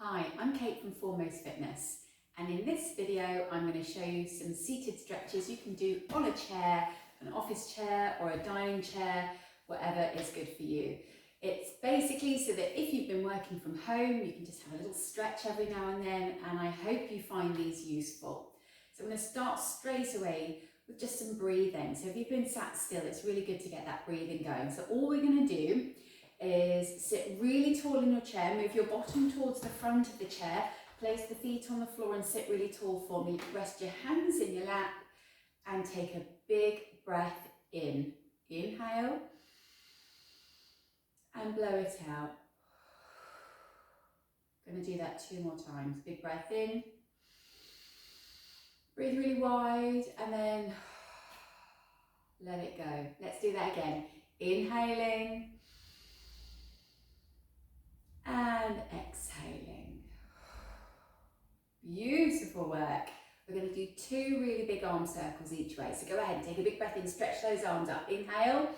Hi, I'm Kate from Foremost Fitness, and in this video I'm going to show you some seated stretches you can do on a chair, an office chair or a dining chair, whatever is good for you. It's basically so that if you've been working from home, you can just have a little stretch every now and then, and I hope you find these useful. So I'm going to start straight away with just some breathing. So if you've been sat still, it's really good to get that breathing going. So all we're going to do is sit really tall in your chair, move your bottom towards the front of the chair, place the feet on the floor and sit really tall for me. Rest your hands in your lap and take a big breath in. Inhale and blow it out. Going to do that 2 more times. Big breath in, breathe really wide and then let it go. Let's do that again. Inhaling and exhaling. Beautiful work. We're going to do 2 really big arm circles each way. So go ahead and take a big breath in, stretch those arms up. Inhale,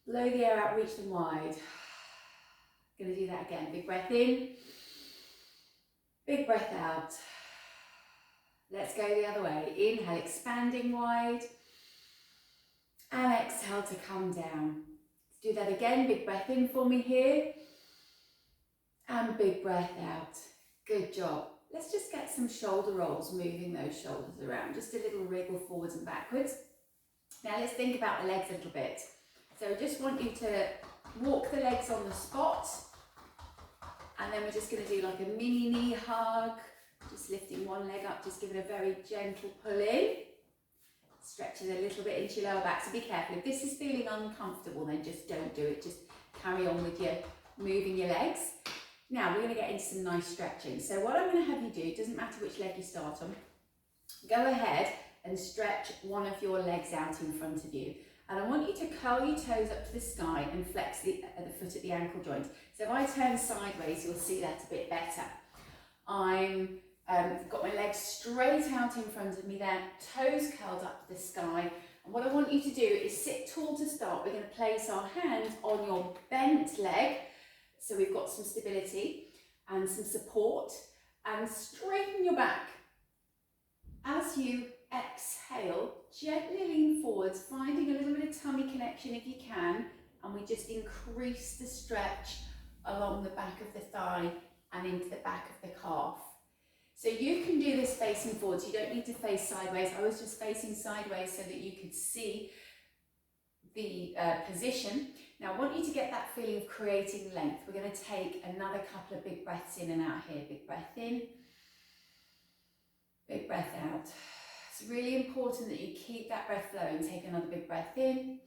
blow the air out, reach them wide. Going to do that again. Big breath in, big breath out. Let's go the other way. Inhale, expanding wide, and exhale to come down. Let's do that again. Big breath in for me here. And big breath out. Good job. Let's just get some shoulder rolls, moving those shoulders around. Just a little wriggle forwards and backwards. Now let's think about the legs a little bit. So I just want you to walk the legs on the spot. And then we're just going to do like a mini knee hug. Just lifting one leg up, just give it a very gentle pull in. Stretch it a little bit into your lower back. So be careful. If this is feeling uncomfortable, then just don't do it. Just carry on with your moving your legs. Now we're going to get into some nice stretching. So what I'm going to have you do, doesn't matter which leg you start on, go ahead and stretch one of your legs out in front of you. And I want you to curl your toes up to the sky and flex the foot at the ankle joint. So if I turn sideways, you'll see that a bit better. I've got my legs straight out in front of me there, toes curled up to the sky. And what I want you to do is sit tall to start. We're going to place our hands on your bent leg. So we've got some stability and some support, and straighten your back. As you exhale, gently lean forwards, finding a little bit of tummy connection if you can, and we just increase the stretch along the back of the thigh and into the back of the calf. So you can do this facing forwards, you don't need to face sideways. I was just facing sideways so that you could see the position. Now I want you to get that feeling of creating length. We're going to take another couple of big breaths in and out here. Big breath in, big breath out. It's really important that you keep that breath flowing. Take another big breath in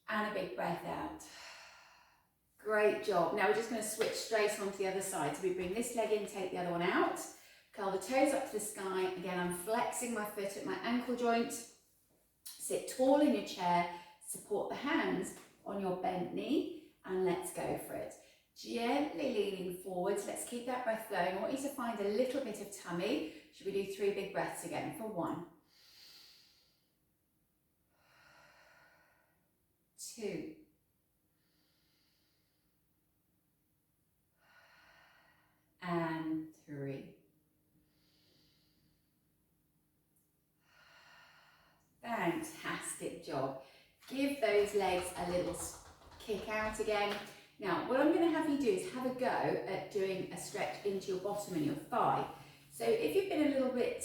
and a big breath out. Great job. Now we're just going to switch straight onto the other side. So we bring this leg in, take the other one out, curl the toes up to the sky. Again, I'm flexing my foot at my ankle joint. Sit tall in your chair, support the hands on your bent knee, and let's go for it. Gently leaning forwards, let's keep that breath flowing. I want you to find a little bit of tummy. Should we do 3 big breaths again for 1, 2, and 3. Fantastic job. Give those legs a little kick out again. Now, what I'm going to have you do is have a go at doing a stretch into your bottom and your thigh. So if you've been a little bit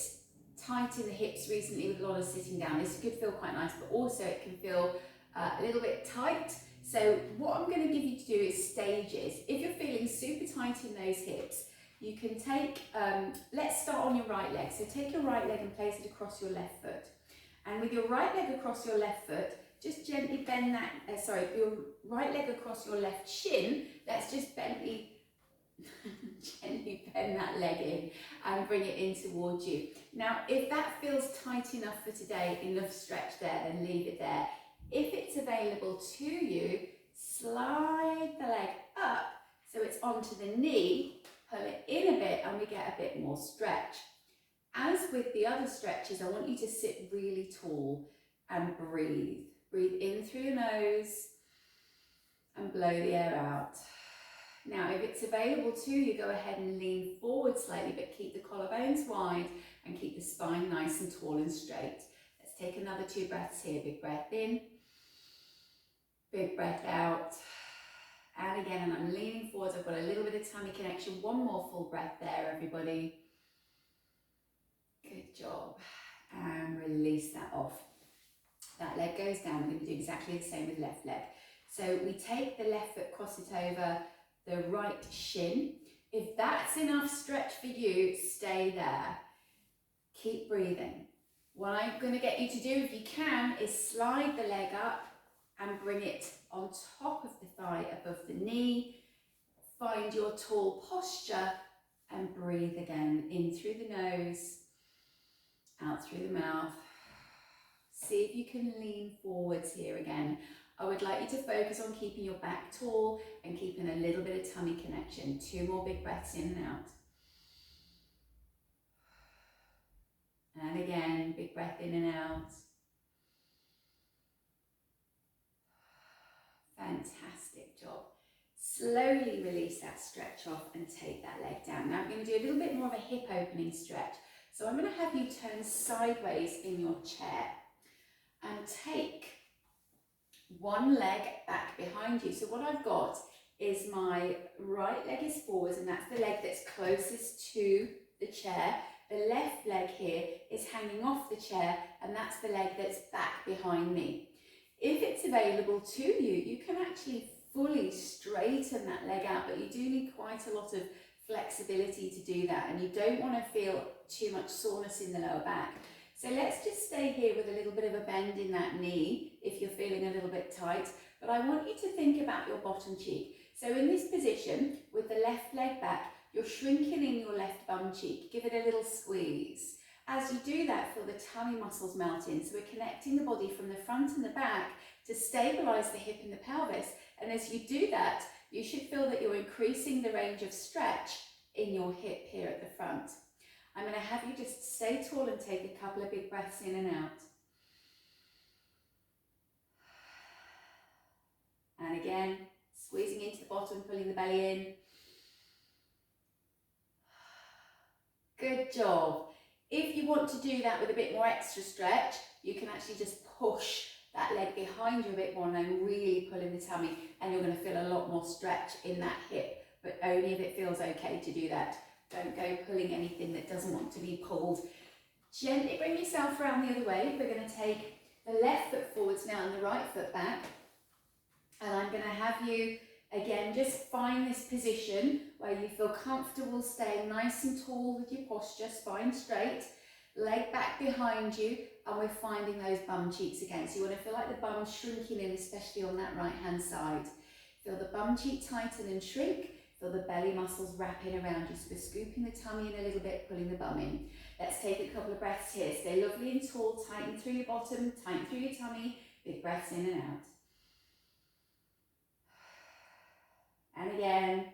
tight in the hips recently with a lot of sitting down, this could feel quite nice, but also it can feel a little bit tight. So what I'm going to give you to do is stages. If you're feeling super tight in those hips, you can take, let's start on your right leg. So take your right leg and place it across your left foot. And with your right leg across your left foot, just gently bend that, your right leg across your left shin, let's just gently bend that leg in and bring it in towards you. Now, if that feels tight enough for today, enough stretch there, then leave it there. If it's available to you, slide the leg up so it's onto the knee, pull it in a bit, and we get a bit more stretch. As with the other stretches, I want you to sit really tall and breathe. Breathe in through your nose and blow the air out. Now, if it's available to you, go ahead and lean forward slightly, but keep the collarbones wide and keep the spine nice and tall and straight. Let's take another 2 breaths here. Big breath in, big breath out. And again, and I'm leaning forward. I've got a little bit of tummy connection. One more full breath there, everybody. Good job. And release that off. That leg goes down. We're going to do exactly the same with left leg. So we take the left foot, cross it over the right shin. If that's enough stretch for you, stay there. Keep breathing. What I'm going to get you to do, if you can, is slide the leg up and bring it on top of the thigh, above the knee. Find your tall posture and breathe again. In through the nose, out through the mouth. See if you can lean forwards here again. I would like you to focus on keeping your back tall and keeping a little bit of tummy connection. 2 more big breaths in and out. And again, big breath in and out. Fantastic job. Slowly release that stretch off and take that leg down. Now I'm going to do a little bit more of a hip opening stretch. So I'm going to have you turn sideways in your chair and take one leg back behind you. So what I've got is my right leg is forwards, and that's the leg that's closest to the chair. The left leg here is hanging off the chair, and that's the leg that's back behind me. If it's available to you, you can actually fully straighten that leg out, but you do need quite a lot of flexibility to do that, and you don't want to feel too much soreness in the lower back. So let's just stay here with a little bit of a bend in that knee if you're feeling a little bit tight, but I want you to think about your bottom cheek. So in this position, with the left leg back, you're shrinking in your left bum cheek. Give it a little squeeze. As you do that, feel the tummy muscles melt in. So we're connecting the body from the front and the back to stabilize the hip and the pelvis. And as you do that, you should feel that you're increasing the range of stretch in your hip here at the front. I'm going to have you just stay tall and take a couple of big breaths in and out. And again, squeezing into the bottom, pulling the belly in. Good job. If you want to do that with a bit more extra stretch, you can actually just push that leg behind you a bit more and then really pull in the tummy, and you're going to feel a lot more stretch in that hip, but only if it feels okay to do that. Don't go pulling anything that doesn't want to be pulled. Gently bring yourself around the other way. We're going to take the left foot forwards now and the right foot back. And I'm going to have you, again, just find this position where you feel comfortable staying nice and tall with your posture, spine straight, leg back behind you, and we're finding those bum cheeks again. So you want to feel like the bum shrinking in, especially on that right-hand side. Feel the bum cheek tighten and shrink. Feel the belly muscles wrapping around you. So we're scooping the tummy in a little bit, pulling the bum in. Let's take a couple of breaths here. Stay lovely and tall, tighten through your bottom, tighten through your tummy. Big breaths in and out. And again.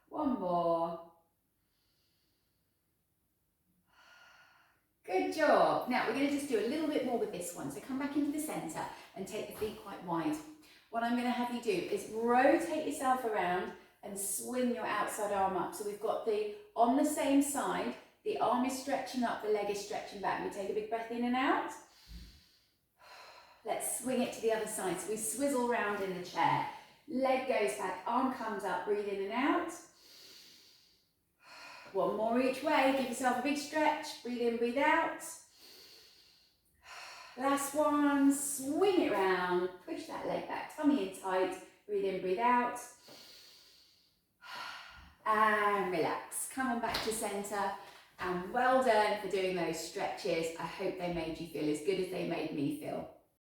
One more. Good job. Now we're going to just do a little bit more with this one. So come back into the centre and take the feet quite wide. What I'm going to have you do is rotate yourself around and swing your outside arm up. So we've got the, on the same side, the arm is stretching up, the leg is stretching back. We take a big breath in and out. Let's swing it to the other side. So we swizzle round in the chair. Leg goes back, arm comes up, breathe in and out. One more each way. Give yourself a big stretch. Breathe in, breathe out. Last one, swing it round, push that leg back, tummy in tight, breathe in, breathe out, and relax. Come on back to centre, and well done for doing those stretches. I hope they made you feel as good as they made me feel.